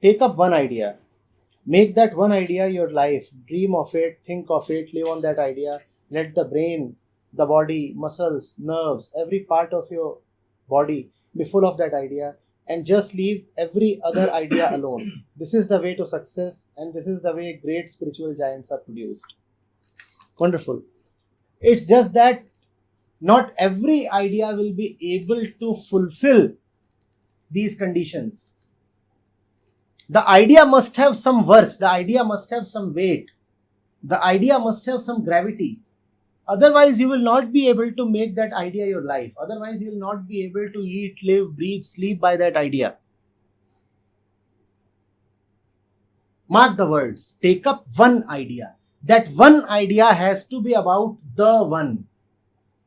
Take up one idea. Make that one idea your life. Dream of it, think of it, live on that idea. Let the brain, the body, muscles, nerves, every part of your body be full of that idea, and just leave every other idea alone. This is the way to success, and this is the way great spiritual giants are produced. Wonderful. It's just that not every idea will be able to fulfill these conditions. The idea must have some worth, the idea must have some weight, the idea must have some gravity. Otherwise, you will not be able to make that idea your life. Otherwise, you will not be able to eat, live, breathe, sleep by that idea. Mark the words. Take up one idea. That one idea has to be about the one.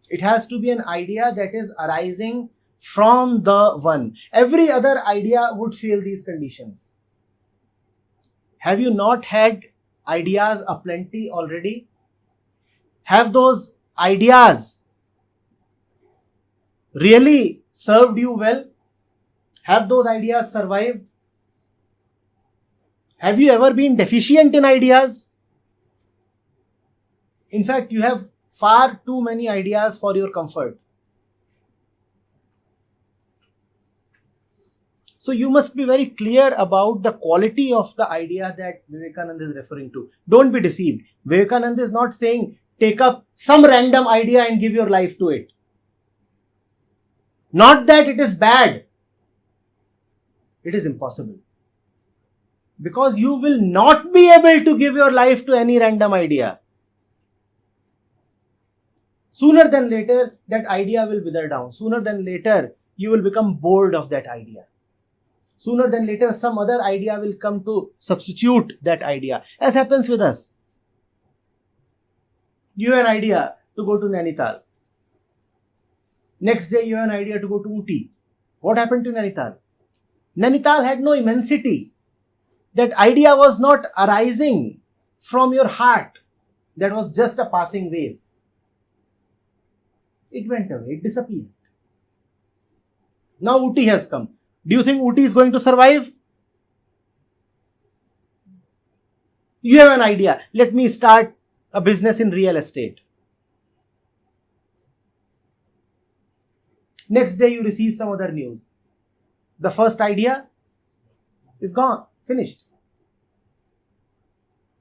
It has to be an idea that is arising from the one. Every other idea would fail these conditions. Have you not had ideas aplenty already? Have those ideas really served you well? Have those ideas survived? Have you ever been deficient in ideas? In fact, you have far too many ideas for your comfort. So you must be very clear about the quality of the idea that Vivekananda is referring to. Don't be deceived. Vivekananda is not saying take up some random idea and give your life to it. Not that it is bad. It is impossible. Because you will not be able to give your life to any random idea. Sooner than later, that idea will wither down. Sooner than later, you will become bored of that idea. Sooner than later, some other idea will come to substitute that idea, as happens with us. You have an idea to go to Nainital. Next day, you have an idea to go to Uti. What happened to Nainital? Nainital had no immensity. That idea was not arising from your heart. That was just a passing wave. It went away, it disappeared. Now Uti has come. Do you think Uti is going to survive? You have an idea. Let me start a business in real estate. Next day you receive some other news. The first idea is gone, finished.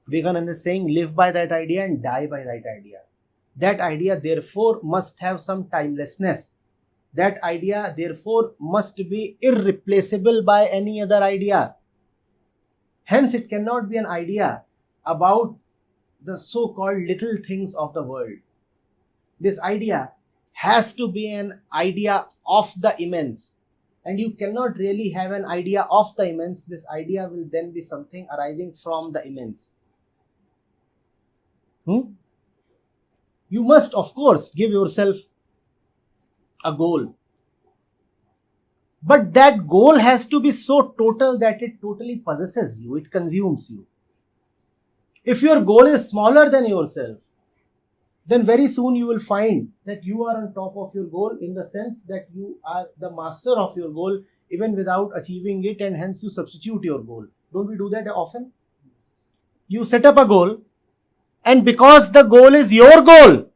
Vivekananda is saying live by that idea and die by that idea. That idea therefore must have some timelessness. That idea therefore must be irreplaceable by any other idea. Hence it cannot be an idea about the so-called little things of the world. This idea has to be an idea of the immense. And you cannot really have an idea of the immense. This idea will then be something arising from the immense. You must, of course, give yourself a goal. But that goal has to be so total that it totally possesses you, it consumes you. If your goal is smaller than yourself, then very soon you will find that you are on top of your goal, in the sense that you are the master of your goal even without achieving it, and hence you substitute your goal. Don't we do that often? You set up a goal, and because the goal is your goal,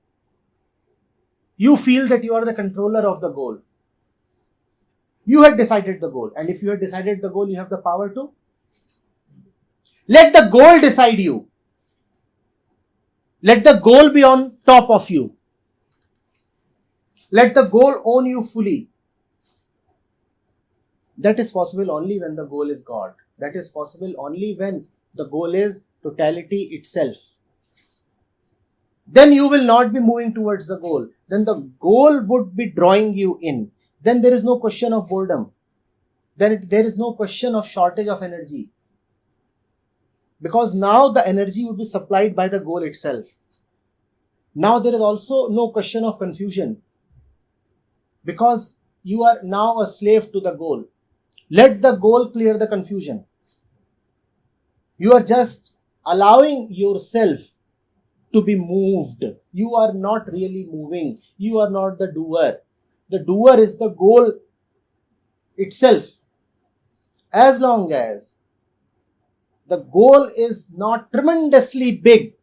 you feel that you are the controller of the goal. You had decided the goal, and if you had decided the goal, you have the power to let the goal decide you. Let the goal be on top of you. Let the goal own you fully. That is possible only when the goal is God. That is possible only when the goal is totality itself. Then you will not be moving towards the goal. Then the goal would be drawing you in. Then there is no question of boredom. Then there is no question of shortage of energy. Because now the energy would be supplied by the goal itself. Now there is also no question of confusion. Because you are now a slave to the goal. Let the goal clear the confusion. You are just allowing yourself to be moved. You are not really moving. You are not the doer. The doer is the goal itself. As long as the goal is not tremendously big,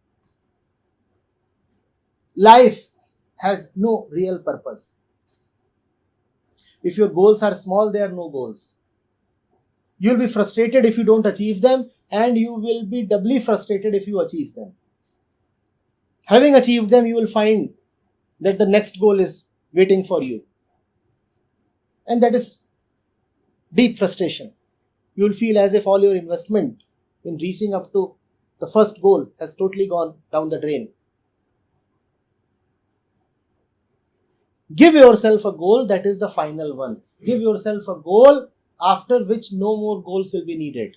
life has no real purpose. If your goals are small, they are no goals. You will be frustrated if you don't achieve them, and you will be doubly frustrated if you achieve them. Having achieved them, you will find that the next goal is waiting for you. And that is deep frustration. You will feel as if all your investment in reaching up to the first goal has totally gone down the drain. Give yourself a goal that is the final one. Give yourself a goal after which no more goals will be needed.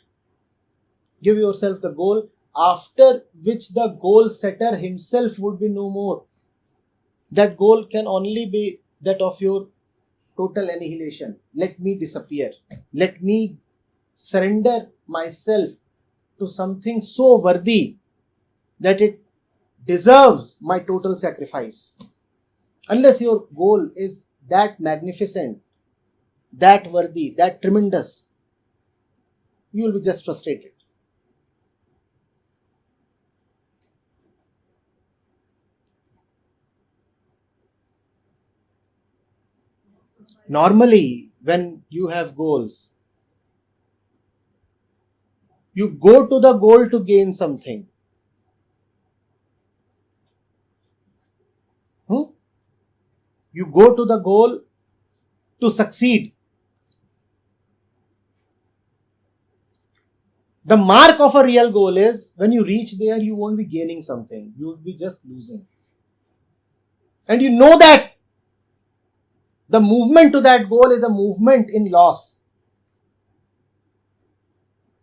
Give yourself the goal after which the goal setter himself would be no more. That goal can only be that of your total annihilation. Let me disappear. Let me surrender myself to something so worthy that it deserves my total sacrifice. Unless your goal is that magnificent, that worthy, that tremendous, you will be just frustrated. Normally, when you have goals, you go to the goal to gain something. You go to the goal to succeed. The mark of a real goal is when you reach there, you won't be gaining something. You will be just losing. And you know that the movement to that goal is a movement in loss.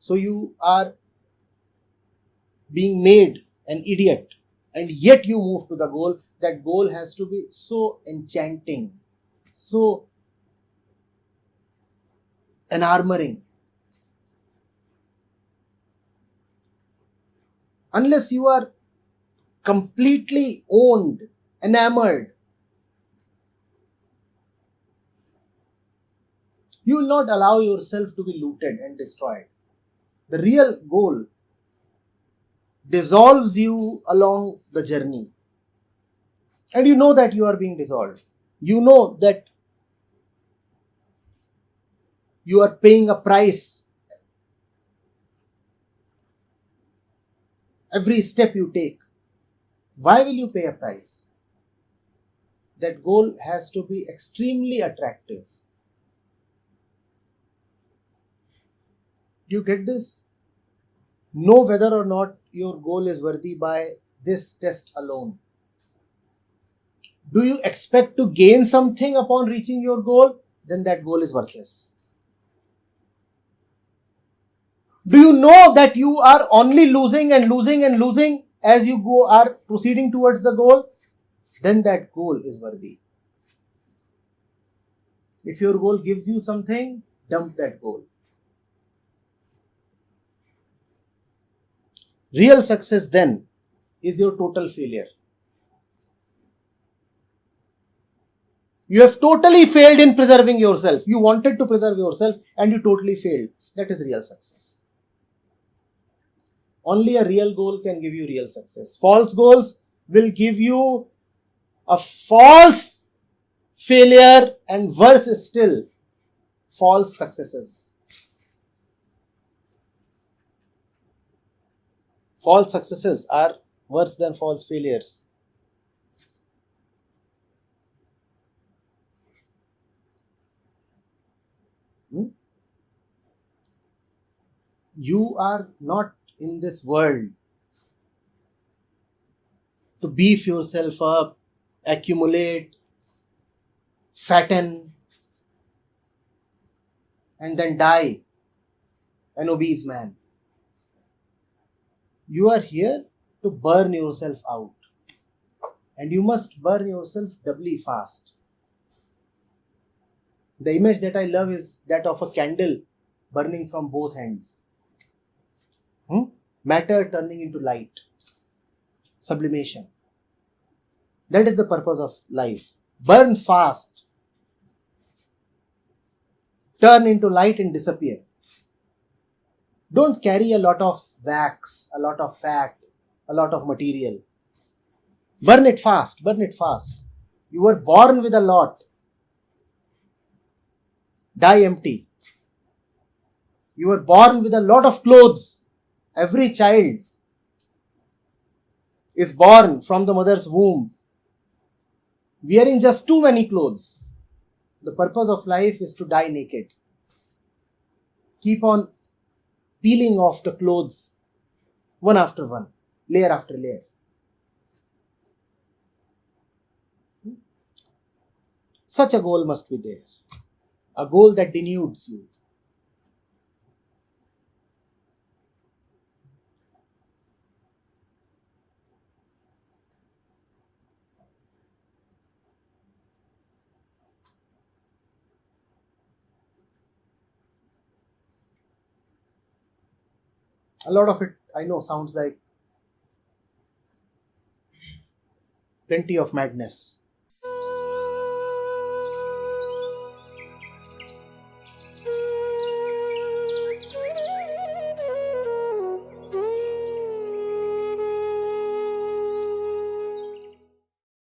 So you are being made an idiot, and yet you move to the goal. That goal has to be so enchanting, so enarmoring. Unless you are completely owned, enamored, you will not allow yourself to be looted and destroyed. The real goal dissolves you along the journey. And you know that you are being dissolved. You know that you are paying a price every step you take. Why will you pay a price? That goal has to be extremely attractive. Do you get this? Know whether or not your goal is worthy by this test alone. Do you expect to gain something upon reaching your goal? Then that goal is worthless. Do you know that you are only losing and losing and losing as you are proceeding towards the goal? Then that goal is worthy. If your goal gives you something, dump that goal. Real success then is your total failure. You have totally failed in preserving yourself. You wanted to preserve yourself and you totally failed. That is real success. Only a real goal can give you real success. False goals will give you a false failure, and worse still, false successes. False successes are worse than false failures. You are not in this world to beef yourself up, accumulate, fatten, and then die an obese man. You are here to burn yourself out. And you must burn yourself doubly fast. The image that I love is that of a candle burning from both ends. Matter turning into light. Sublimation. That is the purpose of life. Burn fast. Turn into light and disappear. Don't carry a lot of wax, a lot of fat, a lot of material. Burn it fast, burn it fast. You were born with a lot. Die empty. You were born with a lot of clothes. Every child is born from the mother's womb wearing just too many clothes. The purpose of life is to die naked. Keep on peeling off the clothes one after one, layer after layer. Such a goal must be there. A goal that denudes you. A lot of it, I know, sounds like plenty of madness.